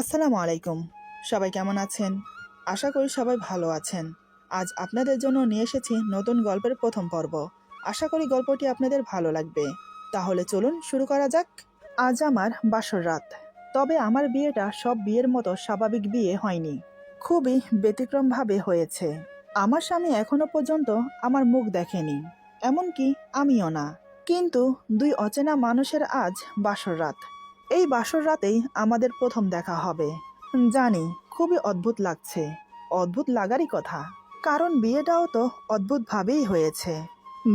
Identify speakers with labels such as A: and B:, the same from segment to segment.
A: আসসালামু আলাইকুম। সবাই কেমন আছেন? আশা করি সবাই ভালো আছেন। আজ আপনাদের জন্য নিয়ে এসেছি নতুন গল্পের প্রথম পর্ব। আশা করি গল্পটি আপনাদের ভালো লাগবে। তাহলে চলুন শুরু করা যাক। আজ আমার বাসর রাত। তবে আমার বিয়েটা সব বিয়ের মতো স্বাভাবিক বিয়ে হয়নি। খুবই ব্যতিক্রমভাবে হয়েছে। আমার স্বামী এখনো পর্যন্ত আমার মুখ দেখেনি, এমনকি আমিও না। কিন্তু দুই অচেনা মানুষের আজ বাসর রাত। এই বাসর রাতেই আমাদের প্রথম দেখা হবে। জানি, খুবই অদ্ভুত লাগছে। অদ্ভুত লাগারই কথা, কারণ বিয়েটাও তো অদ্ভুতভাবেই হয়েছে।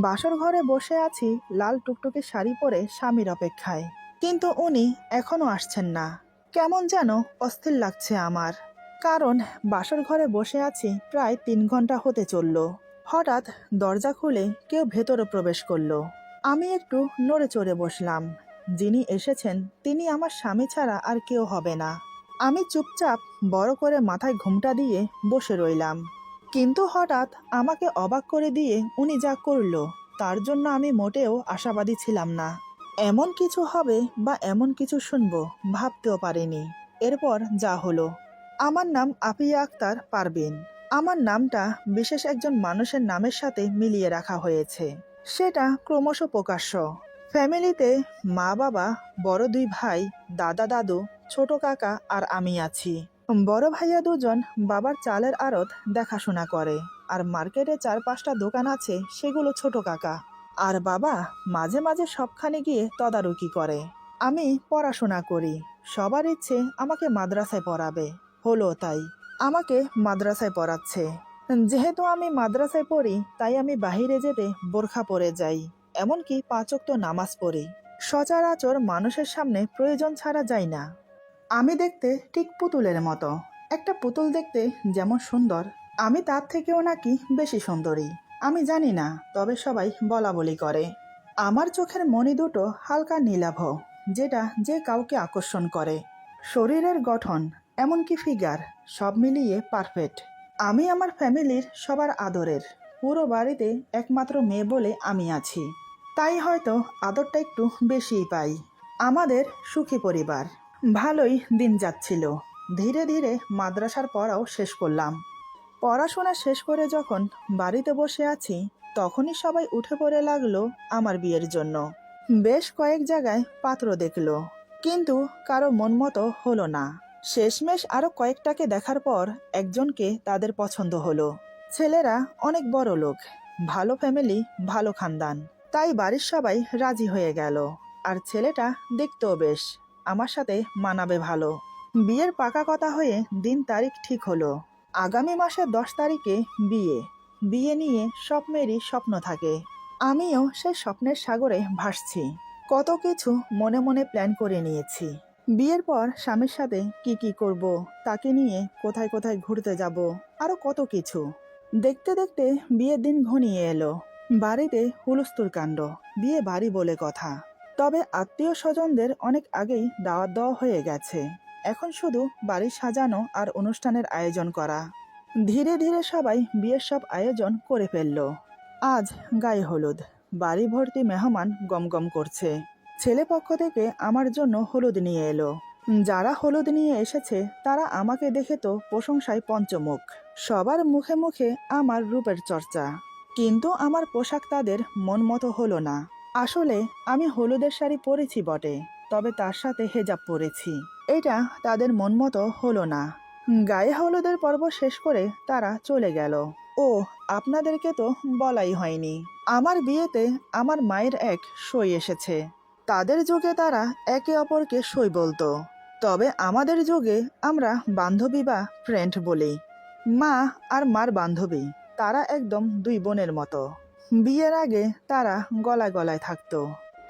A: বাসর ঘরে বসে আছি লাল টুকটুকে শাড়ি পরে স্বামীর অপেক্ষায়, কিন্তু উনি এখনো আসছেন না। কেমন যেন অস্থির লাগছে আমার, কারণ বাসর ঘরে বসে আছি প্রায় 3 ঘন্টা হতে চলল। হঠাৎ দরজা খুলে কেউ ভেতরে প্রবেশ করলো। আমি একটু নড়ে চড়ে বসলাম। যিনি এসেছেন তিনি আমার স্বামী ছাড়া আর কেউ হবে না। আমি চুপচাপ বড় করে মাথায় ঘোমটা দিয়ে বসে রইলাম। কিন্তু হঠাৎ আমাকে অবাক করে দিয়ে উনি যা করলো, তার জন্য আমি মোটেও আশাবাদী ছিলাম না। এমন কিছু হবে বা এমন কিছু শুনবো ভাবতেও পারিনি। এরপর যা হলো। আমার নাম আফিয়া আক্তার পারভিন। আমার নামটা বিশেষ একজন মানুষের নামের সাথে মিলিয়ে রাখা হয়েছে। সেটা ক্রমশ প্রকাশ্য। ফ্যামিলিতে মা বাবা, বড় 2 ভাই, দাদা দাদু, ছোট কাকা আর আমি আছি। বড় ভাইয়া 2জন বাবার চালের আড়ত দেখাশোনা করে, আর মার্কেটে 4-5টা দোকান আছে, সেগুলো ছোট কাকা। আর বাবা মাঝে মাঝে সবখানে গিয়ে তদারকি করে। আমি পড়াশোনা করি। সবার ইচ্ছে আমাকে মাদ্রাসায় পড়াবে, হলো তাই। আমাকে মাদ্রাসায় পড়াচ্ছে। যেহেতু আমি মাদ্রাসায় পড়ি, তাই আমি বাহিরে যেতে বোরখা পরে যাই, এমনকি 5 ওয়াক্ত নামাজ পড়ি। সচরাচর মানুষের সামনে প্রয়োজন ছাড়া যাই না। আমি দেখতে ঠিক পুতুলের মতো। একটা পুতুল দেখতে যেমন সুন্দর, আমি তার থেকেও নাকি বেশি সুন্দরী। আমি জানি না, তবে সবাই বলা বলি করে। আমার চোখের মণি দুটো হালকা নীলাভ, যেটা যে কাউকে আকর্ষণ করে। শরীরের গঠন, এমনকি ফিগার, সব মিলিয়ে পারফেক্ট। আমি আমার ফ্যামিলির সবার আদরের। পুরো বাড়িতে একমাত্র মেয়ে বলে আমি আছি, তাই হয়তো আদরটা একটু বেশিই পাই। আমাদের সুখী পরিবার। ভালোই দিন যাচ্ছিল। ধীরে ধীরে মাদ্রাসার পড়াও শেষ করলাম। পড়াশোনা শেষ করে যখন বাড়িতে বসে আছি, তখনই সবাই উঠে পড়ে লাগলো আমার বিয়ের জন্য। বেশ কয়েক জায়গায় পাত্র দেখলো, কিন্তু কারো মন মতো হলো না। শেষমেশ আরো কয়েকটাকে দেখার পর একজনকে তাদের পছন্দ হলো। ছেলেরা অনেক বড় লোক, ভালো ফ্যামিলি, ভালো খানদান, তাই বাড়ির সবাই রাজি হয়ে গেল। আর ছেলেটা দেখতেও বেশ, আমার সাথে মানাবে ভালো। বিয়ের পাকা কথা হয়ে দিন তারিখ ঠিক হলো। আগামী মাসের 10 তারিখে বিয়ে। বিয়ে নিয়ে সব মেয়েরই স্বপ্ন থাকে। আমিও সেই স্বপ্নের সাগরে ভাসছি। কত কিছু মনে মনে প্ল্যান করে নিয়েছি। বিয়ের পর স্বামীর সাথে কি কি করব, তাকে নিয়ে কোথায় কোথায় ঘুরতে যাব, আরো কত কিছু। দেখতে দেখতে বিয়ের দিন ঘনিয়ে এলো। বাড়িতে হুলস্থুল কাণ্ড। বিয়ে বাড়ি বলে কথা, তবে আত্মীয় স্বজনদের অনেক আগেই দাওয়াত দেওয়া হয়ে গেছে। এখন শুধু বাড়ি সাজানো আর অনুষ্ঠানের আয়োজন করা। ধীরে ধীরে সবাই বিয়ের সব আয়োজন করে ফেলল। আজ গায়ে হলুদ। বাড়ি ভর্তি মেহমান গমগম করছে। ছেলে পক্ষ থেকে আমার জন্য হলুদ নিয়ে এলো। যারা হলুদ নিয়ে এসেছে তারা আমাকে দেখে তো প্রশংসায় পঞ্চমুখ। সবার মুখে মুখে আমার রূপের চর্চা, কিন্তু আমার পোশাক তাদের মন মতো হলো না। আসলে আমি হলুদের শাড়ি পরেছি বটে, তবে তার সাথে হেজাব পরেছি। এটা তাদের মন মতো হলো না। গায়ে হলুদের পর্ব শেষ করে তারা চলে গেল। ও, আপনাদেরকে তো বলাই হয়নি, আমার বিয়েতে আমার মায়ের এক সই এসেছে। তাদের যুগে তারা একে অপরকে সই বলতো, তবে আমাদের যুগে আমরা বান্ধবী বা ফ্রেন্ড বলি। মা আর মার বান্ধবী, তারা একদম 2 বোনের মতো। বিয়ের আগে তারা গলায় গলায় থাকতো,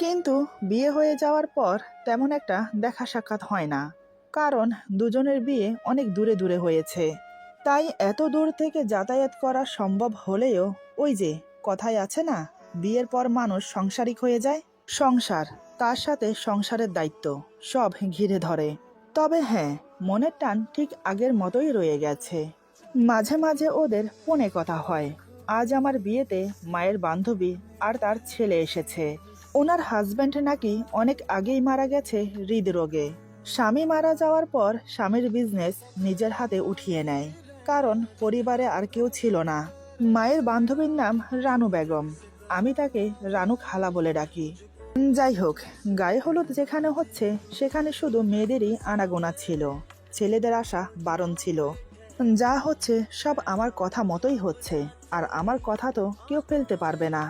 A: কিন্তু বিয়ে হয়ে যাওয়ার পর তেমন একটা দেখা সাক্ষাৎ হয় না, কারণ দুজনের বিয়ে অনেক দূরে দূরে হয়েছে। তাই এত দূর থেকে যাতায়াত করা সম্ভব হলেও ওই যে কথাই আছে না, বিয়ের পর মানুষ সংসারিক হয়ে যায়। সংসার, তার সাথে সংসারের দায়িত্ব সব ঘিরে ধরে। তবে হ্যাঁ, মনের টান ঠিক আগের মতোই রয়ে গেছে। মাঝে মাঝে ওদের ফোনে কথা হয়। আজ আমার বিয়েতে মায়ের বান্ধবী আর তার ছেলে এসেছে। ওনার হাজব্যান্ড নাকি অনেক আগেই মারা গেছে হৃদরোগে। স্বামী মারা যাওয়ার পর স্বামীর বিজনেস নিজের হাতে উঠিয়ে নেয়, কারণ পরিবারে আর কেউ ছিল না। মায়ের বান্ধবীর নাম রানু বেগম, আমি তাকে রানু খালা বলে ডাকি। যাই হোক, গায়ে হলুদ যেখানে হচ্ছে সেখানে শুধু মেয়েদেরই আনাগোনা ছিল, ছেলেদের আসা বারণ ছিল। যা হচ্ছে সব আমার কথা মতোই হচ্ছে, আর আমার কথা তো কেউ ফেলতে পারবে না।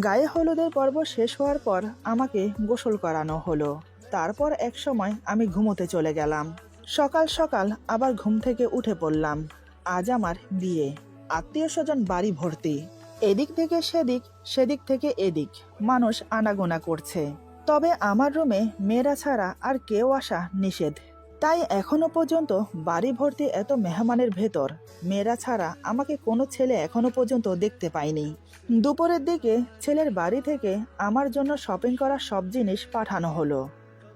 A: গায়ে হলুদের পর্ব শেষ হওয়ার পর আমাকে গোসল করানো হলো। তারপর এক সময় আমি ঘুমোতে চলে গেলাম। সকাল সকাল আবার ঘুম থেকে উঠে পড়লাম। আজ আমার বিয়ে, আত্মীয় স্বজন বাড়ি ভর্তি, এদিক থেকে সেদিক, সেদিক থেকে এদিক মানুষ আনাগোনা করছে। তবে আমার রুমে মেয়েরা ছাড়া আর কেউ আসা নিষেধ, তাই এখনো পর্যন্ত বাড়ি ভর্তি এত মেহমানের ভেতর মেয়েরা ছাড়া আমাকে কোনো ছেলে এখনো পর্যন্ত দেখতে পায়নি। দুপুরের দিকে ছেলের বাড়ি থেকে আমার জন্য শপিং করা সব জিনিস পাঠানো হলো।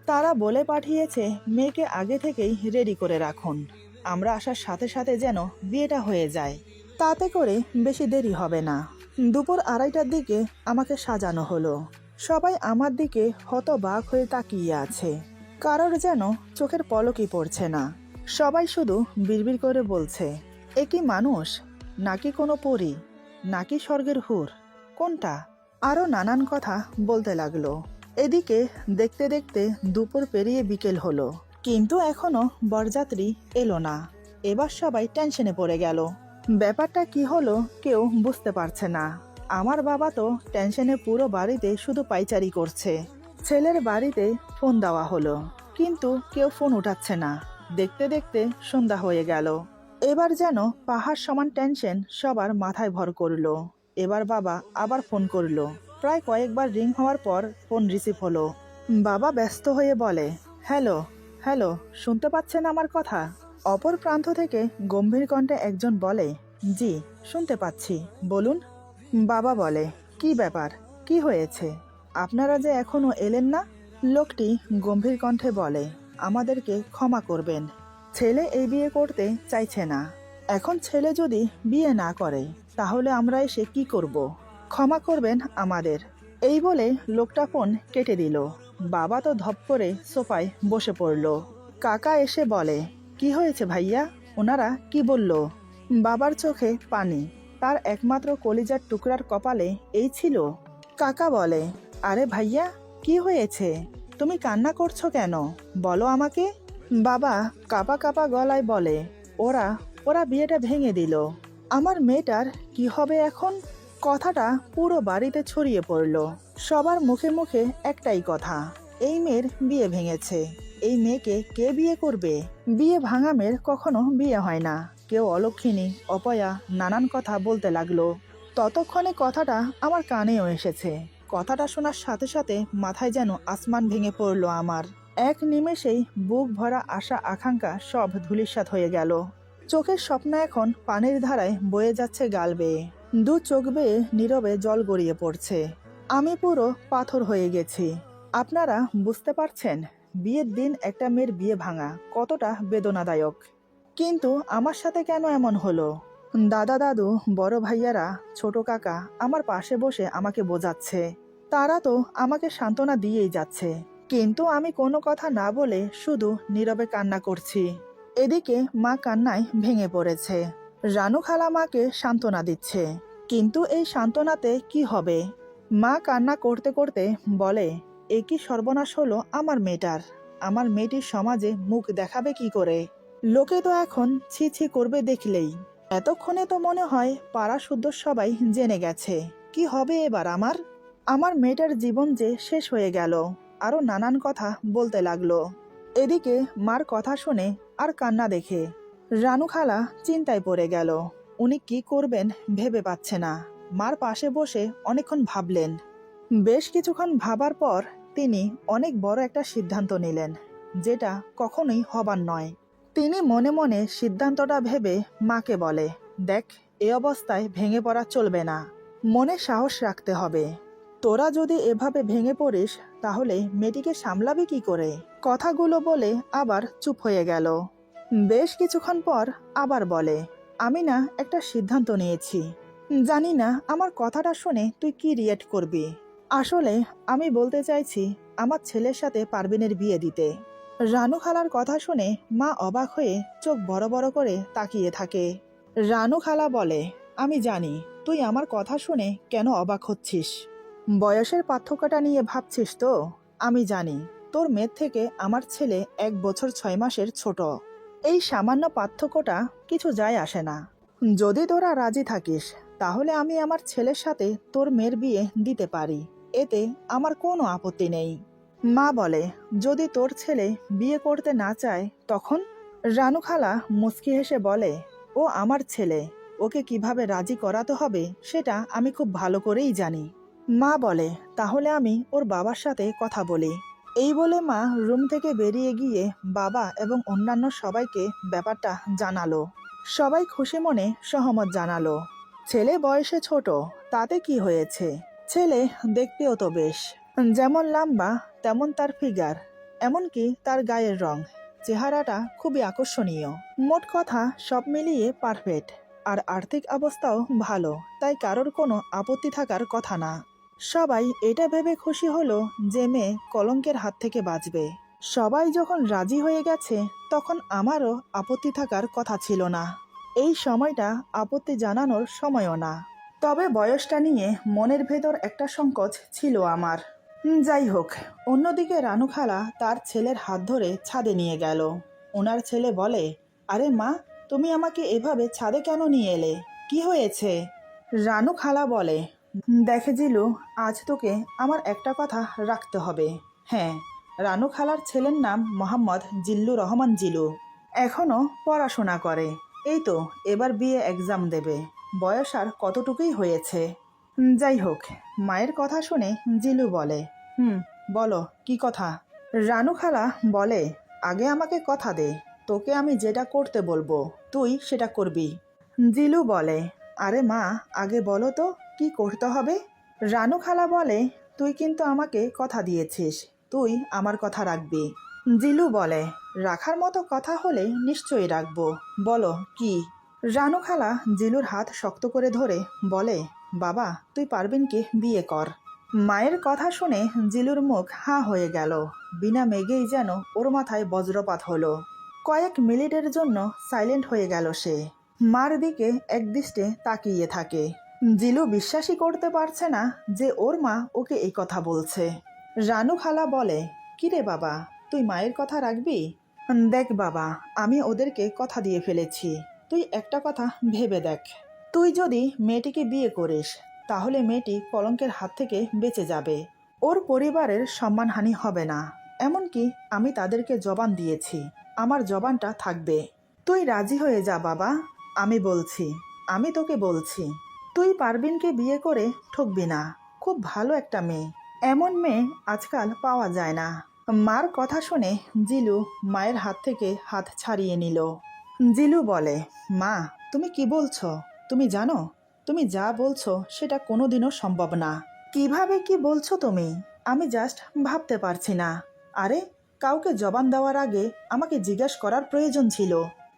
A: তারা বলে পাঠিয়েছে মেয়েকে আগে থেকেই রেডি করে রাখুন, আমরা আসার সাথে সাথে যেন বিয়েটা হয়ে যায়, তাতে করে বেশি দেরি হবে না। দুপুর 2:30টার দিকে আমাকে সাজানো হলো। সবাই আমার দিকে হতবাক হয়ে তাকিয়ে আছে, কারোর যেন চোখের পলকই পড়ছে না। সবাই শুধু বিড়বিড় করে বলছে, এ কি মানুষ, নাকি কোনো পরী, নাকি স্বর্গের হুর, কোনটা? আরও নানান কথা বলতে লাগলো। এদিকে দেখতে দেখতে দুপুর পেরিয়ে বিকেল হলো, কিন্তু এখনো বরযাত্রী এলো না। এবার সবাই টেনশনে পড়ে গেল। ব্যাপারটা কি হলো কেউ বুঝতে পারছে না। আমার বাবা তো টেনশনে পুরো বাড়িতে শুধু পাইচারি করছে। ছেলের বাড়িতে ফোন দেওয়া হলো, কিন্তু কেউ ফোন উঠাচ্ছে না। দেখতে দেখতে সন্ধ্যা হয়ে গেল। এবার যেন পাহাড় সমান টেনশন সবার মাথায় ভর করলো। এবার বাবা আবার ফোন করলো। প্রায় কয়েকবার রিং হওয়ার পর ফোন রিসিভ হলো। বাবা ব্যস্ত হয়ে বলে, হ্যালো হ্যালো, শুনতে পাচ্ছেন আমার কথা? অপর প্রান্ত থেকে গম্ভীর কণ্ঠে একজন বলে, জি শুনতে পাচ্ছি, বলুন। বাবা বলে, কি ব্যাপার, কি হয়েছে, আপনারা যে এখনো এলেন না? লোকটি গম্ভীর কণ্ঠে বলে, আমাদেরকে ক্ষমা করবেন, ছেলে এই বিয়ে করতে চাইছে না। এখন ছেলে যদি বিয়ে না করে তাহলে আমরা এসে কি করব? ক্ষমা করবেন আমাদের। এই বলে লোকটা ফোন কেটে দিল। বাবা তো ধপ করে সোফায় বসে পড়ল। কাকা এসে বলে, কি হয়েছে ভাইয়া, ওনারা কি বলল? বাবার চোখে পানি, তার একমাত্র কলিজার টুকরার কপালে এই ছিল। কাকা বলে, আরে ভাইয়া কি হয়েছে, তুমি কান্না করছো কেন, বলো আমাকে। বাবা কাপা কাপা গলায় বলে, ওরা ওরা বিয়েটা ভেঙে দিল, আমার মেয়েটার কি হবে এখন? কথাটা পুরো বাড়িতে ছড়িয়ে পড়ল। সবার মুখে মুখে একটাই কথা, এই মেয়ের বিয়ে ভেঙেছে। এই মেয়েকে কে বিয়ে করবে? বিয়ে ভাঙা মেয়ের কখনো বিয়ে হয় না। কেউ অলক্ষিণী, অপয়া, নানান কথা বলতে লাগলো। ততক্ষণে কথাটা আমার কানেও এসেছে। কথাটা শোনার সাথে সাথে মাথায় যেন আসমান ভেঙে পড়লো আমার। এক নিমেষেই বুক ভরা আশা আকাঙ্ক্ষা সব ধূলিসাৎ হয়ে গেল। চোখের স্বপ্ন এখন পানির ধারায় বয়ে যাচ্ছে গাল বেয়ে। দু চোখ বেয়ে নীরবে জল গড়িয়ে পড়ছে। আমি পুরো পাথর হয়ে গেছি। আপনারা বুঝতে পারছেন বিয়ের দিন একটা মেয়ের বিয়ে ভাঙা কতটা বেদনাদায়ক। কিন্তু আমার সাথে কেন এমন হলো? দাদা দাদু, বড় ভাইয়ারা, ছোট কাকা আমার পাশে বসে আমাকে বোঝাচ্ছে। তারা তো আমাকে সান্ত্বনা দিয়েই যাচ্ছে, কিন্তু আমি কোনো কথা না বলে শুধু নীরবে কান্না করছি। এদিকে মা কান্নায় ভেঙে পড়েছে। রানু খালা মাকে সান্ত্বনা দিচ্ছে, কিন্তু এই সান্ত্বনাতে কি হবে? মা কান্না করতে করতে বলে, এ কি সর্বনাশ হলো আমার মেয়েটার। আমার মেয়েটির সমাজে মুখ দেখাবে কি করে? লোকে তো এখন ছি ছি করবে দেখলেই। এতক্ষণে তো মনে হয় পাড়া শুদ্ধ সবাই জেনে গেছে। কি হবে এবার আমার? আমার মেয়েটার জীবন যে শেষ হয়ে গেল। আরো নানান কথা বলতে লাগলো। এদিকে মার কথা শুনে আর কান্না দেখে রানু খালা চিন্তায় পড়ে গেল। উনি কি করবেন ভেবে পাচ্ছে না। মার পাশে বসে অনেকক্ষণ ভাবলেন। বেশ কিছুক্ষণ ভাবার পর তিনি অনেক বড় একটা সিদ্ধান্ত নিলেন, যেটা কখনোই হবার নয়। তিনি মনে মনে সিদ্ধান্তটা ভেবে মাকে বলে, দেখ, এ অবস্থায় ভেঙে পড়া চলবে না, মনে সাহস রাখতে হবে। তোরা যদি এভাবে ভেঙে পড়িস তাহলে মেয়েটিকে সামলাবি কি করে? কথাগুলো বলে আবার চুপ হয়ে গেল। বেশ কিছুক্ষণ পর আবার বলে, আমি না একটা সিদ্ধান্ত নিয়েছি। জানি না আমার কথাটা শুনে তুই কি রিয়েক্ট করবি। আসলে আমি বলতে চাইছি আমার ছেলের সাথে পারভিনের বিয়ে দিতে। রানু খালার কথা শুনে মা অবাক হয়ে চোখ বড় বড় করে তাকিয়ে থাকে। রানু খালা বলে, আমি জানি তুই আমার কথা শুনে কেন অবাক হচ্ছিস। বয়সের পার্থক্যটা নিয়ে ভাবছিস তো? আমি জানি তোর মেয়ের থেকে আমার ছেলে 1 বছর 6 মাসের ছোট। এই সামান্য পার্থক্যটা কিছু যায় আসে না। যদি তোরা রাজি থাকিস তাহলে আমি আমার ছেলের সাথে তোর মেয়ের বিয়ে দিতে পারি, এতে আমার কোনো আপত্তি নেই। মা বলে, যদি তোর ছেলে বিয়ে করতে না চায় তখন? রানু খালা মুচকি হেসে বলে, ও আমার ছেলে, ওকে কিভাবে রাজি করাতে হবে সেটা আমি খুব ভালো করেই জানি। মা বলে, তাহলে আমি ওর বাবার সাথে কথা বলি। এই বলে মা রুম থেকে বেরিয়ে গিয়ে বাবা এবং অন্যান্য সবাইকে ব্যাপারটা জানালো। সবাই খুশি মনে সহমত জানালো। ছেলে বয়সে ছোট, তাতে কি হয়েছে? ছেলে দেখতেও তো বেশ, যেমন লম্বা তেমন তার ফিগার, এমনকি তার গায়ের রং, চেহারাটা খুবই আকর্ষণীয়। মোট কথা সব মিলিয়ে পারফেক্ট। আর আর্থিক অবস্থাও ভালো, তাই কারোর কোনো আপত্তি থাকার কথা না। সবাই এটা ভেবে খুশি হলো যে মেয়ে কলঙ্কের হাত থেকে বাঁচবে। সবাই যখন রাজি হয়ে গেছে তখন আমারও আপত্তি থাকার কথা ছিল না। এই সময়টা আপত্তি জানানোর সময়ও না। তবে বয়সটা নিয়ে মনের ভেতর একটা সংকোচ ছিল আমার। যাই হোক, অন্যদিকে রানু খালা তার ছেলের হাত ধরে ছাদে নিয়ে গেল। ওনার ছেলে বলে, আরে মা, তুমি আমাকে এভাবে ছাদে কেন নিয়ে এলে? কি হয়েছে? রানু খালা বলে, দেখে জিলু, আজ তোকে আমার একটা কথা রাখতে হবে। হ্যাঁ, রানু খালার ছেলের নাম মোহাম্মদ জিল্লুর রহমান জিলু। এখনো পড়াশোনা করে। এই তো এবার বিএ এক্সাম দেবে। বয়স আর কতটুকুই হয়েছে। যাই হোক, মায়ের কথা শুনে জিলু বলে, বলো কি কথা? রানু খালা বলে, আগে আমাকে কথা দে, তোকে আমি যেটা করতে বলবো তুই সেটা করবি। জিলু বলে, আরে মা, আগে বলো তো কি করতে হবে? রানু খালা বলে, তুই কিন্তু আমাকে কথা দিয়েছিস, তুই আমার কথা রাখবি। জিলু বলে, রাখার মতো কথা হলে নিশ্চয়ই রাখবো, বলো কি? রানু খালা জিলুর হাত শক্ত করে ধরে বলে, বাবা, তুই পারবিনকে বিয়ে কর। মায়ের কথা শুনে জিলুর মুখ হাঁ হয়ে গেল। বিনা মেঘেই যেন ওর মাথায় বজ্রপাত হলো। কয়েক মিনিটের জন্য সাইলেন্ট হয়ে গেল সে। মার দিকে একদৃষ্টে তাকিয়ে থাকে। জিলু বিশ্বাসই করতে পারছে না যে ওর মা ওকে এই কথা বলছে। রানু খালা বলে, কিরে বাবা, তুই মায়ের কথা রাখবি? দেখ বাবা, আমি ওদেরকে কথা দিয়ে ফেলেছি। তুই একটা কথা ভেবে দেখ, তুই যদি মেয়েটিকে বিয়ে করিস তাহলে মেয়েটি কলঙ্কের হাত থেকে বেঁচে যাবে। ওর পরিবারের সম্মানহানি হবে না। এমনকি আমি তাদেরকে জবান দিয়েছি, আমার জবানটা থাকবে। তুই রাজি হয়ে যা বাবা, আমি বলছি, আমি তোকে বলছি। তুই পারবিনকে বিয়ে করে ঠকবি না। খুব ভালো একটা মেয়ে, এমন মেয়ে আজকাল পাওয়া যায় না। মার কথা শুনে জিলু মায়ের হাত থেকে হাত ছাড়িয়ে নিল। জিলু বলে, মা, তুমি কি বলছো? তুমি জানো তুমি যা বলছো সেটা কোনোদিনও সম্ভব না। কিভাবে কি বলছো তুমি? আমি জাস্ট ভাবতে পারছি না। আরে, কাউকে জবান দেওয়ার আগে আমাকে জিজ্ঞেস করার প্রয়োজন ছিল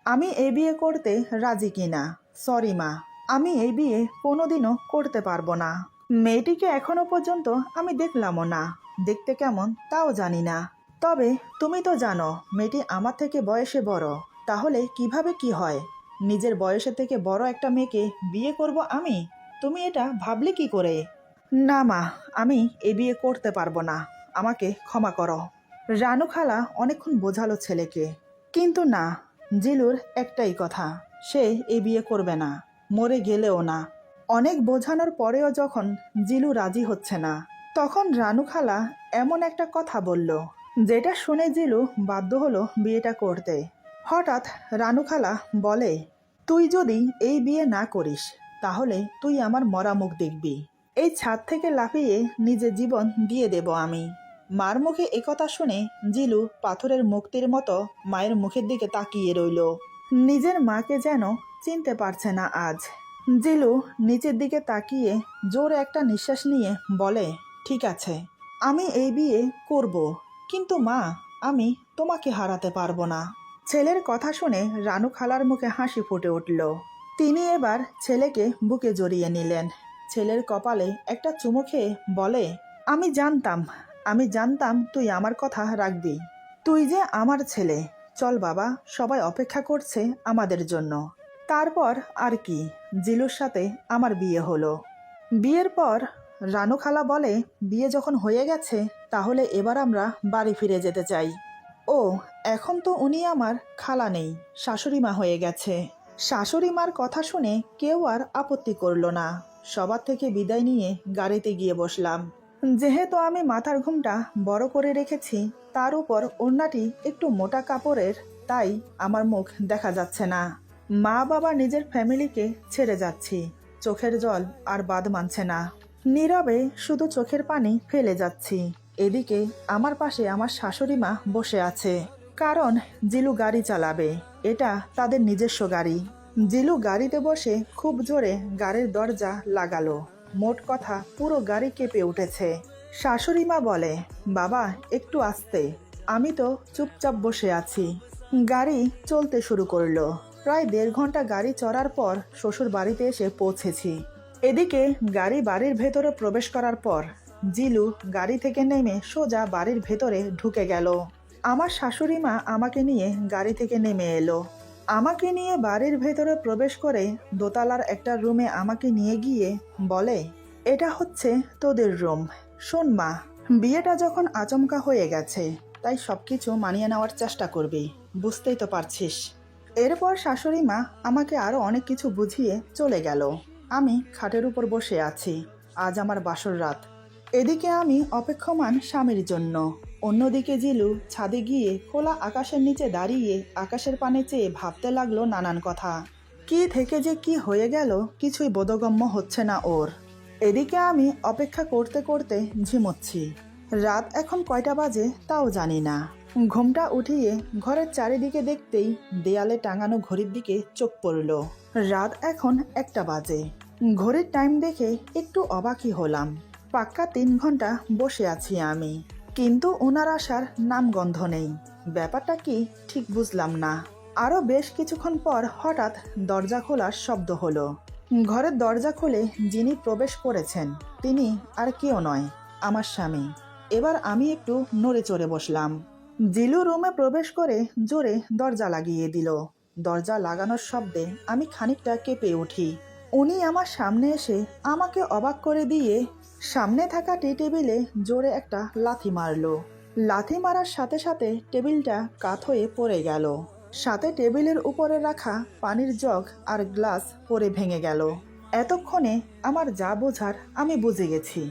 A: আমি এই বিয়ে করতে রাজি কিনা। সরি মা, আমি এই বিয়ে কোনোদিনও করতে পারবো না। মেয়েটিকে এখনো পর্যন্ত আমি দেখলামও না, দেখতে কেমন তাও জানি না। তবে তুমি তো জানো মেয়েটি আমার থেকে বয়সে বড়, তাহলে কিভাবে কি হয়? নিজের বয়সের থেকে বড় একটা মেয়েকে বিয়ে করব আমি? তুমি এটা ভাবলে কি করে? না মা, আমি এ বিয়ে করতে পারবো না, আমাকে ক্ষমা করো। রানু খালা অনেকক্ষণ বোঝালো ছেলেকে, কিন্তু না, জিলুর একটাই কথা, সে এ বিয়ে করবে না, মরে গেলেও না। অনেক বোঝানোর পরেও যখন জিলু রাজি হচ্ছে না, তখন রানু খালা এমন একটা কথা বলল যেটা শুনে জিলু বাধ্য হলো বিয়েটা করতে। হঠাৎ রানু খালা বলে, তুই যদি এই বিয়ে না করিস তাহলে তুই আমার মরা মুখ দেখবি। এই ছাদ থেকে লাফিয়ে নিজের জীবন দিয়ে দেব আমি। মার মুখে একথা শুনে জিলু পাথরের মূর্তির মতো মায়ের মুখের দিকে তাকিয়ে রইল। নিজের মাকে যেন চিনতে পারছে না আজ। জিলু নিচের দিকে তাকিয়ে জোরে একটা নিঃশ্বাস নিয়ে বলে, ঠিক আছে, আমি এই বিয়ে করব, কিন্তু মা, আমি তোমাকে হারাতে পারবো না। ছেলের কথা শুনে রানু খালার মুখে হাসি ফুটে উঠল। তিনি এবার ছেলেকে বুকে জড়িয়ে নিলেন। ছেলের কপালে একটা চুমু খেয়ে বলে, আমি জানতাম তুই আমার কথা রাখবি। তুই যে আমার ছেলে, চল বাবা, সবাই অপেক্ষা করছে আমাদের জন্য। তারপর আর কি, জিলুর সাথে আমার বিয়ে হলো। বিয়ের পর রানু খালা বলে, বিয়ে যখন হয়ে গেছে তাহলে এবার আমরা বাড়ি ফিরে যেতে চাই। ও, এখন তো উনি আমার খালা নেই, শাশুড়ি মা হয়ে গেছে। শাশুড়ি মার কথা শুনে কেউ আর আপত্তি করলো না। সবার থেকে বিদায় নিয়ে গাড়িতে গিয়ে বসলাম। যেহেতু আমি মাথার ঘুমটা বড় করে রেখেছি, তার উপর ওড়নাটি একটু মোটা কাপড়ের, তাই আমার মুখ দেখা যাচ্ছে না। মা বাবা নিজের ফ্যামিলিকে ছেড়ে যাচ্ছি, চোখের জল আর বাদ মানছে না। নীরবে শুধু চোখের পানি ফেলে যাচ্ছি। এদিকে আমার পাশে আমার শাশুড়ি মা বসে আছে, কারণ জিলু গাড়ি চালাবে, এটা তাদের নিজস্ব গাড়ি। জিলু গাড়িতে বসে খুব জোরে গাড়ির দরজা লাগালো। মোট কথা পুরো গাড়ি কেঁপে উঠেছে। শাশুড়ি মা বলে, বাবা একটু আস্তে। আমি তো চুপচাপ বসে আছি। গাড়ি চলতে শুরু করলো। প্রায় 1.5 ঘন্টা গাড়ি চড়ার পর শ্বশুর বাড়িতে এসে পৌঁছেছি। এদিকে গাড়ি বাড়ির ভেতরে প্রবেশ করার পর জিলু গাড়ি থেকে নেমে সোজা বাড়ির ভেতরে ঢুকে গেল। আমার শাশুড়ি মা আমাকে নিয়ে গাড়ি থেকে নেমে এলো। আমাকে নিয়ে বাড়ির ভেতরে প্রবেশ করে দোতলার একটা রুমে আমাকে নিয়ে গিয়ে বলে, এটা হচ্ছে তোদের রুম। শোন মা, বিয়েটা যখন আচমকা হয়ে গেছে, তাই সবকিছু মানিয়ে নেওয়ার চেষ্টা করবি, বুঝতেই তো পারছিস। এরপর শাশুড়ি মা আমাকে আরো অনেক কিছু বুঝিয়ে চলে গেল। আমি খাটের উপর বসে আছি। আজ আমার বাসর রাত। এদিকে আমি অপেক্ষমান স্বামীর জন্য। অন্যদিকে জিলু ছাদে গিয়ে খোলা আকাশের নিচে দাঁড়িয়ে আকাশের পানে চেয়ে ভাবতে লাগলো নানান কথা। কি থেকে যে কি হয়ে গেল কিছুই বোধগম্য হচ্ছে না ওর। এদিকে আমি অপেক্ষা করতে করতে ঝিমোচ্ছি। রাত এখন কয়টা বাজে তাও জানি না। ঘুমটা উঠিয়ে ঘরের চারিদিকে দেখতেই দেয়ালে টাঙানো ঘড়ির দিকে চোখ পড়ল। রাত এখন 1টা বাজে। ঘড়ির টাইম দেখে একটু অবাকই হলাম। পাক্কা 3 ঘন্টা বসে আছি আমি, কিন্তু ওনার আসার নামগন্ধ নেই। ব্যাপারটা কি ঠিক বুঝলাম না। আরো বেশ কিছুক্ষণ পর হঠাৎ দরজা খোলার শব্দ হলো। ঘরের দরজা খুলে যিনি প্রবেশ করেছেন তিনি আর কেউ নয়, আমার স্বামী। এবার আমি একটু নড়ে চড়ে বসলাম। জিলু রুমে প্রবেশ করে জোরে দরজা লাগিয়ে দিল। দরজা লাগানোর শব্দে আমি খানিকটা কেঁপে উঠি। উনি আমার সামনে এসে আমাকে অবাক করে দিয়ে সামনে থাকা টি টেবিলে জোরে একটা লাথি মারলো। লাথি মারার সাথে সাথে টেবিলটা কাত হয়ে পড়ে গেল। সাথে টেবিলের উপরে রাখা পানির জগ আর গ্লাস পড়ে ভেঙে গেল। এতক্ষণে আমার যা বোঝার আমি বুঝে গেছি।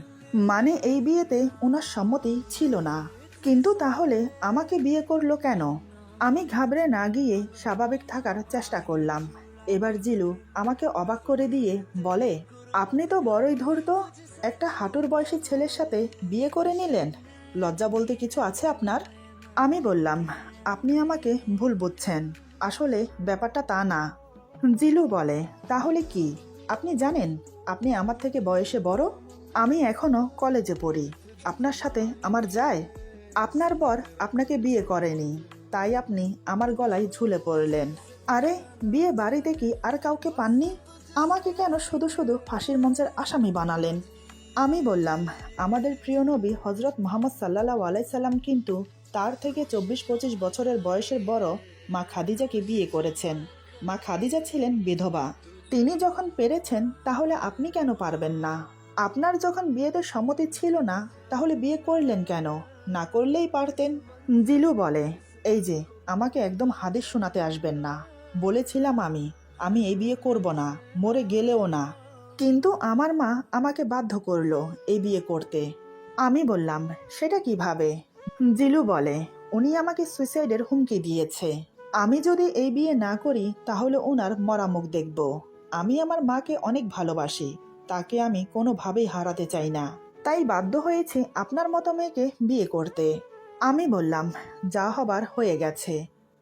A: মানে এই বিয়েতে ওনার সম্মতি ছিল না। কিন্তু তাহলে আমাকে বিয়ে করলো কেন? আমি ঘাবড়ে না গিয়ে স্বাভাবিক থাকার চেষ্টা করলাম। এবার জিলু আমাকে অবাক করে দিয়ে বলে, আপনি তো বড়ই ধূর্ত। একটা হাঁটুর বয়সী ছেলের সাথে বিয়ে করে নিলেন। লজ্জা বলতে কিছু আছে আপনার? আমি বললাম, আপনি আমাকে ভুল বুঝছেন, আসলে ব্যাপারটা তা না। জিলু বলে, তাহলে কি? আপনি জানেন আপনি আমার থেকে বয়সে বড়। আমি এখনো কলেজে পড়ি। আপনার সাথে আমার যায়? আপনার বর আপনাকে বিয়ে করেনি, তাই আপনি আমার গলায় ঝুলে পড়লেন। আরে, বিয়ে বাড়িতে কি আর কাউকে পাননি? আমাকে কেন শুধু শুধু ফাঁসির মঞ্চের আসামি বানালেন? আমি বললাম, আমাদের প্রিয় নবী হজরত মুহাম্মদ সাল্লাল্লাহু আলাইহি সাল্লাম কিন্তু তার থেকে 24-25 বছরের বয়সের বড় মা খাদিজাকে বিয়ে করেছেন। মা খাদিজা ছিলেন বিধবা। তিনি যখন পেরেছেন, তাহলে আপনি কেন পারবেন না? আপনার যখন বিয়েতে সম্মতি ছিল না, তাহলে বিয়ে করলেন কেন? না করলেই পারতেন। জিলু বলে, এই যে, আমাকে একদম হাদিস শোনাতে আসবেন না। বলেছিলাম আমি এই বিয়ে করব না, মরে গেলেও না। কিন্তু আমার মা আমাকে বাধ্য করলো এই বিয়ে করতে। আমি বললাম, সেটা কিভাবে? জিলু বলে, উনি আমাকে সুইসাইডের হুমকি দিয়েছে। আমি যদি এই বিয়ে না করি তাহলে ওনার মরা মুখ দেখব। আমি আমার মাকে অনেক ভালোবাসি, তাকে আমি কোনোভাবেই হারাতে চাই না। তাই বাধ্য হয়েছে আপনার মতো মেয়েকে বিয়ে করতে। আমি বললাম, যা হবার হয়ে গেছে।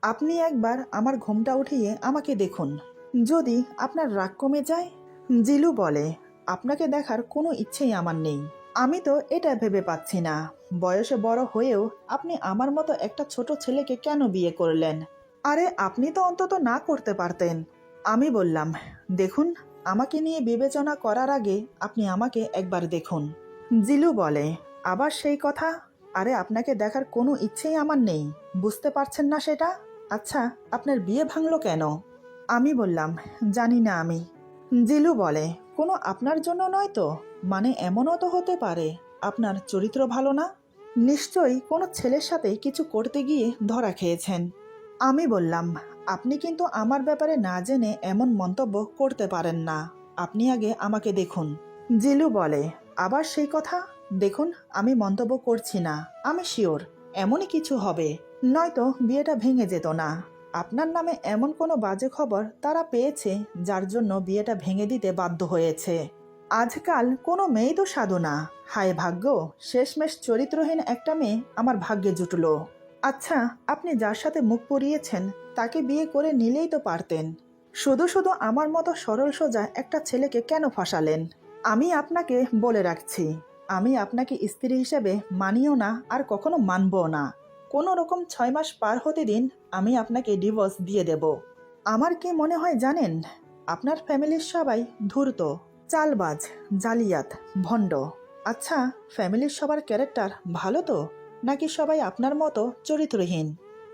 A: আপনি একবার আমার ঘুমটা উঠিয়ে আমাকে দেখুন, যদি আপনার রাগ কমে যায়। জিলু বলে, আপনাকে দেখার কোনো ইচ্ছেই আমার নেই। আমি তো এটা ভেবে পাচ্ছি না, বয়সে বড় হয়েও আপনি আমার মতো একটা ছোট ছেলেকে কেন বিয়ে করলেন? আরে, আপনি তো অন্তত না করতে পারতেন। আমি বললাম, দেখুন, আমাকে নিয়ে বিবেচনা করার আগে আপনি আমাকে একবার দেখুন। জিলু বলে, আবার সেই কথা? আরে আপনাকে দেখার কোনো ইচ্ছেই আমার নেই, বুঝতে পারছেন না সেটা? আচ্ছা, আপনার বিয়ে ভাঙলো কেন? আমি বললাম, জানি না আমি। জিলু বলে, কোনো আপনার জন্য নয় তো? মানে এমনও তো হতে পারে আপনার চরিত্র ভালো না। নিশ্চয়ই কোনো ছেলের সাথে কিছু করতে গিয়ে ধরা খেয়েছেন। আমি বললাম, আপনি কিন্তু আমার ব্যাপারে না জেনে এমন মন্তব্য করতে পারেন না। আপনি আগে আমাকে দেখুন। জিলু বলে, আবার সেই কথা? দেখুন, আমি মন্তব্য করছি না, আমি শিওর এমনই কিছু হবে, নয়তো বিয়েটা ভেঙে যেত না। আপনার নামে এমন কোনো বাজে খবর তারা পেয়েছে যার জন্য বিয়েটা ভেঙে দিতে বাধ্য হয়েছে। আজকাল কোনো মেয়েই তো সাধু না। হায় ভাগ্য, শেষমেশ চরিত্রহীন একটা মেয়ে আমার ভাগ্যে জুটলো। আচ্ছা, আপনি যার সাথে মুখ পুড়িয়েছেন তাকে বিয়ে করে নিলেই তো পারতেন। শুধু শুধু আমার মতো সরল সোজা একটা ছেলেকে কেন ফাঁসালেন? আমি আপনাকে বলে রাখছি, আমি আপনাকে স্ত্রী হিসেবে মানিও না, আর কখনো মানবও না। কোনো রকম 6 মাস পার হতে দিন, আমি আপনাকে ডিভোর্স দিয়ে দেব। আমার কি মনে হয় জানেন? আপনার ফ্যামিলির সবাই ধূর্ত, চালবাজ, জালিয়াত, ভণ্ড। আচ্ছা, ফ্যামিলির সবার ক্যারেক্টার ভালো তো, নাকি সবাই আপনার মতো চরিত্রহীন?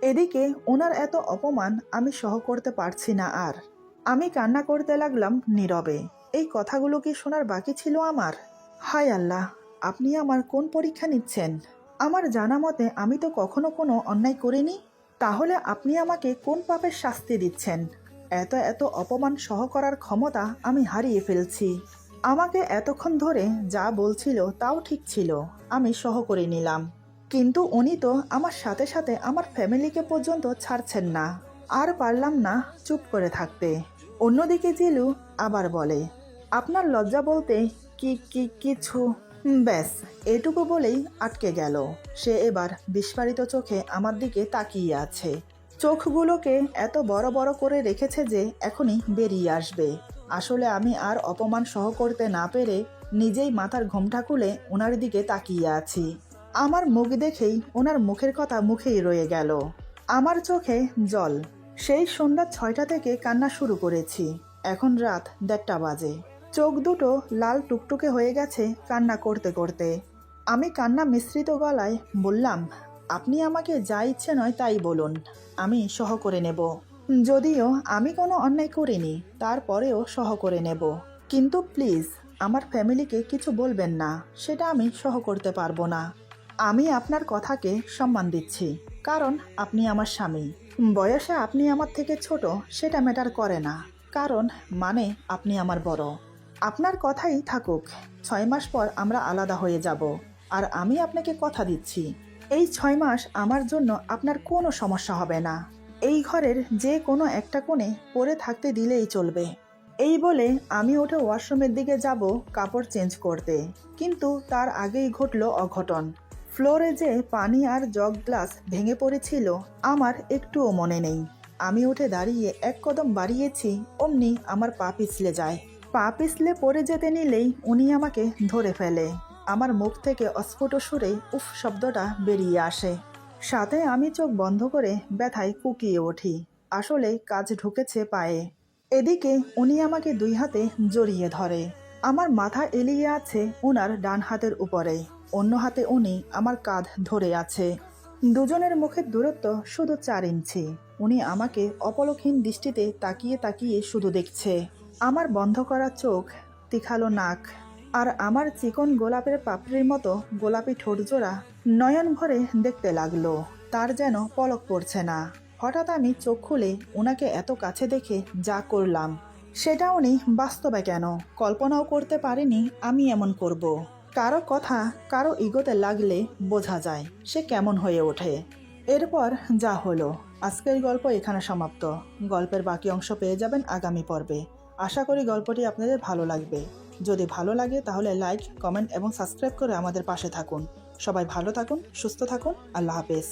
A: এদিকে ওনার এত অপমান আমি সহ করতে পারছি না আর। আমি কান্না করতে লাগলাম নীরবে। এই কথাগুলো কি শোনার বাকি ছিল আমার? হায় আল্লাহ, আপনি আমার কোন পরীক্ষা নিচ্ছেন? আমার জানা মতে আমি তো কখনো কোনো অন্যায় করিনি। তাহলে আপনি আমাকে কোন পাপের শাস্তি দিচ্ছেন? এত এত অপমান সহ করার ক্ষমতা আমি হারিয়ে ফেলছি। আমাকে এতক্ষণ ধরে যা বলছিল তাও ঠিক ছিল, আমি সহ করে নিলাম। কিন্তু উনি তো আমার সাথে সাথে আমার ফ্যামিলিকে পর্যন্ত ছাড়ছেন না। আর পারলাম না চুপ করে থাকতে। অন্যদিকে জিলু আবার বলে, আপনার লজ্জা বলতে কি কি কিছু। ব্যাস, এটুকু বলেই আটকে গেল। সে এবার বিস্ফারিত চোখে আমার দিকে তাকিয়ে আছে। চোখগুলোকে এত বড় বড় করে রেখেছে যে এখনই বেরিয়ে আসবে। আসলে আমি আর অপমান সহ করতে না পেরে নিজেই মাথার ঘোমটা খুলে ওনার দিকে তাকিয়ে আছি। আমার মুখ দেখেই ওনার মুখের কথা মুখেই রয়ে গেল। আমার চোখে জল। সেই সন্ধ্যা 6টা থেকে কান্না শুরু করেছি, এখন রাত 1:30 বাজে। চোখ দুটো লাল টুকটুকে হয়ে গেছে কান্না করতে করতে। আমি কান্না মিশ্রিত গলায় বললাম, আপনি আমাকে যা ইচ্ছে নয় তাই বলুন, আমি সহ করে নেব। যদিও আমি কোনো অন্যায় করিনি, তারপরেও সহ করে নেব। কিন্তু প্লিজ আমার ফ্যামিলিকে কিছু বলবেন না, সেটা আমি সহ করতে পারবো না। আমি আপনার কথাকে সম্মান দিচ্ছি, কারণ আপনি আমার স্বামী। বয়সে আপনি আমার থেকে ছোট সেটা ম্যাটার করে না, কারণ মানে আপনি আমার বড়। আপনার কথাই থাকুক, 6 মাস পর আমরা আলাদা হয়ে যাব। আর আমি আপনাকে কথা দিচ্ছি, এই 6 মাস আমার জন্য আপনার কোনো সমস্যা হবে না। এই ঘরের যে কোনো একটা কোণে পড়ে থাকতে দিলেই চলবে। এই বলে আমি উঠে ওয়াশরুমের দিকে যাব কাপড় চেঞ্জ করতে, কিন্তু তার আগেই ঘটল অঘটন। ফ্লোরে যে পানি আর জগ গ্লাস ভেঙে পড়েছিল আমার একটুও মনে নেই। আমি উঠে দাঁড়িয়ে এক কদম বাড়িয়েছি, অমনি আমার পা পিছলে যায়। পা পিছলে পড়ে যেতে নিলেই উনি আমাকে ধরে ফেলে। আমার মুখ থেকে অস্ফুট সুরে উফ শব্দটা বেরিয়ে আসে। সাথে আমি চোখ বন্ধ করে ব্যথায় কুকিয়ে উঠি। আসলে কাজ ঢুকেছে পায়ে। এদিকে উনি আমাকে 2 হাতে জড়িয়ে ধরে। আমার মাথা এলিয়ে আছে ওনার ডান হাতের উপরে, অন্য হাতে উনি আমার কাঁধ ধরে আছে। দুজনের মুখের দূরত্ব শুধু 4 ইঞ্চি। উনি আমাকে অপলকহীন দৃষ্টিতে তাকিয়ে তাকিয়ে শুধু দেখছে। আমার বন্ধ করা চোখ, তীখালো নাক, আর আমার চিকন গোলাপের পাপড়ির মতো গোলাপি ঠোঁটজোড়া নয়ন ভরে দেখতে লাগলো। তার যেন পলক পড়ছে না। হঠাৎ আমি চোখ খুলে ওনাকে এত কাছে দেখে যা করলাম, সেটা উনি বাস্তবে কেন কল্পনাও করতে পারেনি আমি এমন করব। কারো কথা কারো ইগোতে লাগলে বোঝা যায় সে কেমন হয়ে ওঠে। এরপর যা হলো, আজকের গল্প এখানে সমাপ্ত। গল্পের বাকি অংশ পেয়ে যাবেন আগামী পর্বে। আশা করি গল্পটি আপনাদের ভালো লাগবে। যদি ভালো লাগে তাহলে লাইক, কমেন্ট এবং সাবস্ক্রাইব করে আমাদের পাশে থাকুন। সবাই ভালো থাকুন, সুস্থ থাকুন। আল্লাহ হাফেজ।